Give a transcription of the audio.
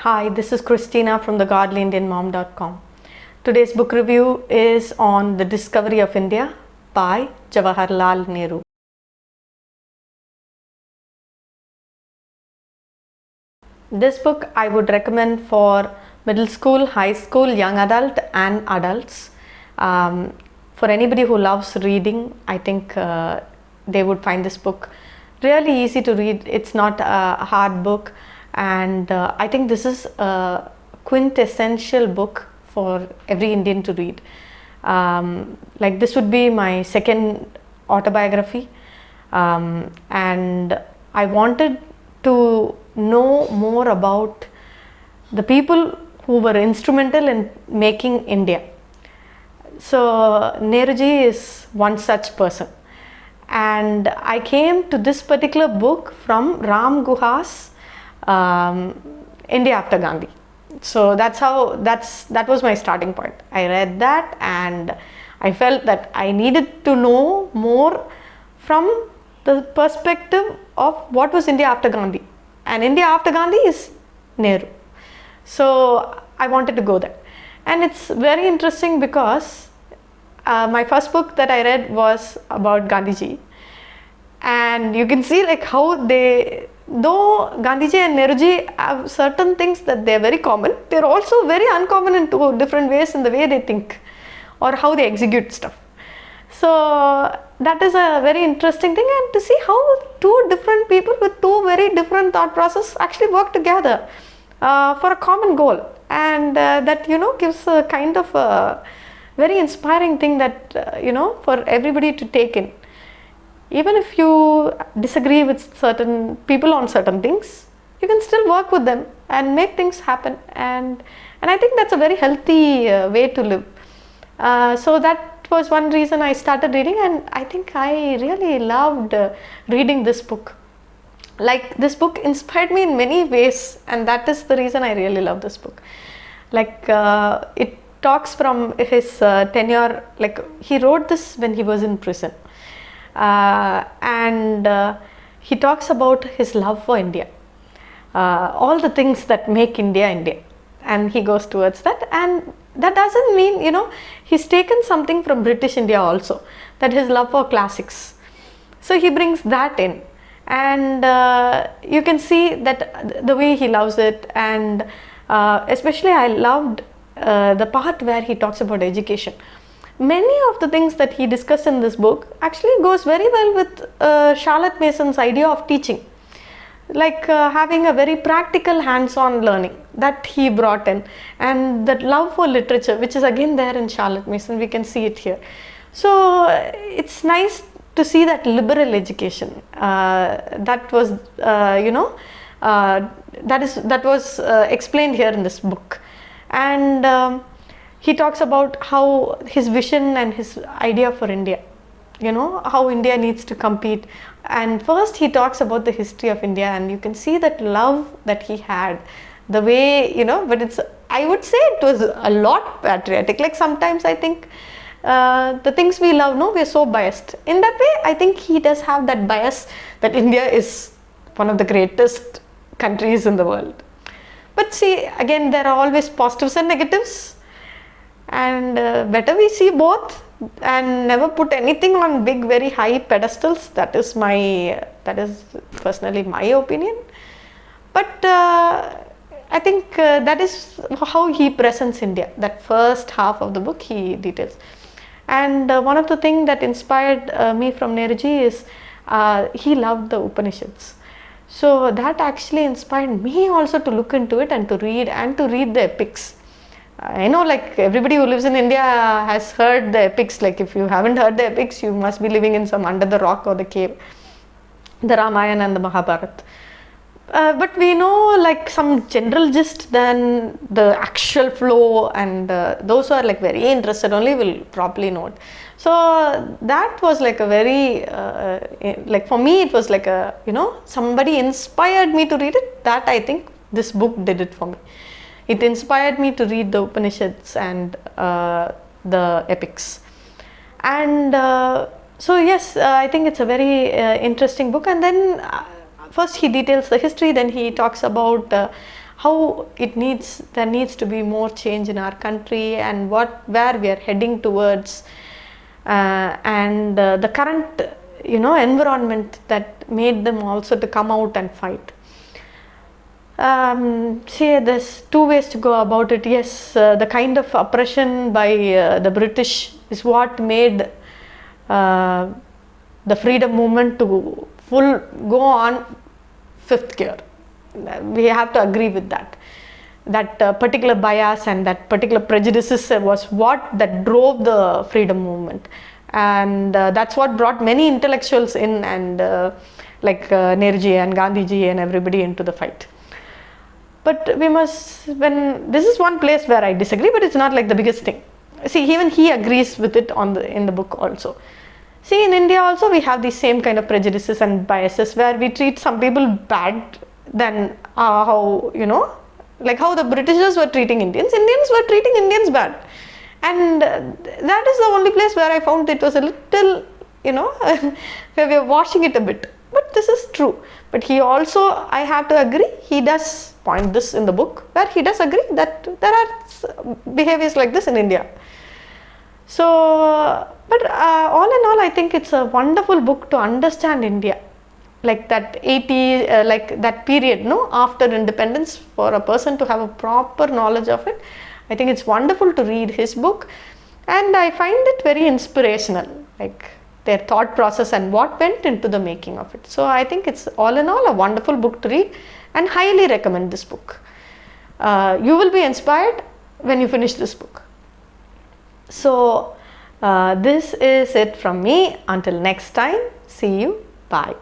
Hi, this is Christina from thegodlyindianmom.com. Today's book review is on The Discovery of India by Jawaharlal Nehru. This book I would recommend for middle school, high school, young adult and adults. For anybody who loves reading, I think they would find this book really easy to read. It's not a hard book, and I think this is a quintessential book for every Indian to read. Like this would be my second autobiography, and I wanted to know more about the people who were instrumental in making India. So Nehruji is one such person, and I came to this particular book from Ram Guha's India After Gandhi. So that was my starting point. I read that and I felt that I needed to know more from the perspective of what was India after Gandhi, and India after Gandhi is Nehru. So I wanted to go there, and it's very interesting because my first book that I read was about Gandhiji, and you can see like how though Gandhiji and Nehruji have certain things that they're very common, they're also very uncommon in two different ways in the way they think or how they execute stuff. So that is a very interesting thing, and to see how two different people with two very different thought process actually work together for a common goal, and that gives a kind of a very inspiring thing that for everybody to take in. Even if you disagree with certain people on certain things, you can still work with them and make things happen, and I think that's a very healthy way to live. So that was one reason I started reading, and I think I really loved reading this book. Like, this book inspired me in many ways, and that is the reason I really love this book. Like, it talks from his tenure. Like, he wrote this when he was in prison, and he talks about his love for India, all the things that make India India, and he goes towards that. And that doesn't mean he's taken something from British India also, that his love for classics, so he brings that in, and you can see that the way he loves it. And especially I loved the part where he talks about education. Many of the things that he discussed in this book actually goes very well with Charlotte Mason's idea of teaching, like having a very practical hands-on learning that he brought in, and that love for literature, which is again there in Charlotte Mason. We can see it here. So it's nice to see that liberal education that was explained here in this book. And he talks about how his vision and his idea for India, how India needs to compete. And first he talks about the history of India, and you can see that love that he had, the way, but I would say it was a lot patriotic. Like, sometimes I think the things we love, we're so biased. In that way, I think he does have that bias that India is one of the greatest countries in the world. But see, again, there are always positives and negatives, and better we see both and never put anything on big, very high pedestals. That is personally my opinion. But I think that is how he presents India. That first half of the book he details. And one of the things that inspired me from Nehruji is he loved the Upanishads. So that actually inspired me also to look into it and to read the epics. I know, like, everybody who lives in India has heard the epics. Like, if you haven't heard the epics, you must be living in some under the rock or the cave. The Ramayana and the Mahabharata. But we know like some general gist, than the actual flow, and those who are like very interested only will probably know it. So that was like a very like, for me it was like a somebody inspired me to read it. That I think this book did it for me. It inspired me to read the Upanishads and the epics. And so yes, I think it's a very interesting book. And then first he details the history, then he talks about how there needs to be more change in our country, and where we are heading towards, and the current environment that made them also to come out and fight. See, there's two ways to go about it. Yes, the kind of oppression by the British is what made the freedom movement to go on fifth gear. We have to agree with that. That particular bias and that particular prejudices was what that drove the freedom movement, and that's what brought many intellectuals in, and like Nehruji and Gandhiji and everybody into the fight. But this is one place where I disagree, but it's not like the biggest thing. See, even he agrees with it in the book also. See, in India also we have these same kind of prejudices and biases where we treat some people bad than how the Britishers were treating Indians. Indians were treating Indians bad. And that is the only place where I found it was a little, where we are washing it a bit. But this is true. But he also, I have to agree, he does point this in the book, where he does agree that there are behaviors like this in India. So, but all in all, I think it's a wonderful book to understand India. Like that like that period, after independence, for a person to have a proper knowledge of it. I think it's wonderful to read his book, and I find it very inspirational, like their thought process and what went into the making of it. So I think it's all in all a wonderful book to read, and highly recommend this book. You will be inspired when you finish this book. So this is it from me. Until next time, see you. Bye.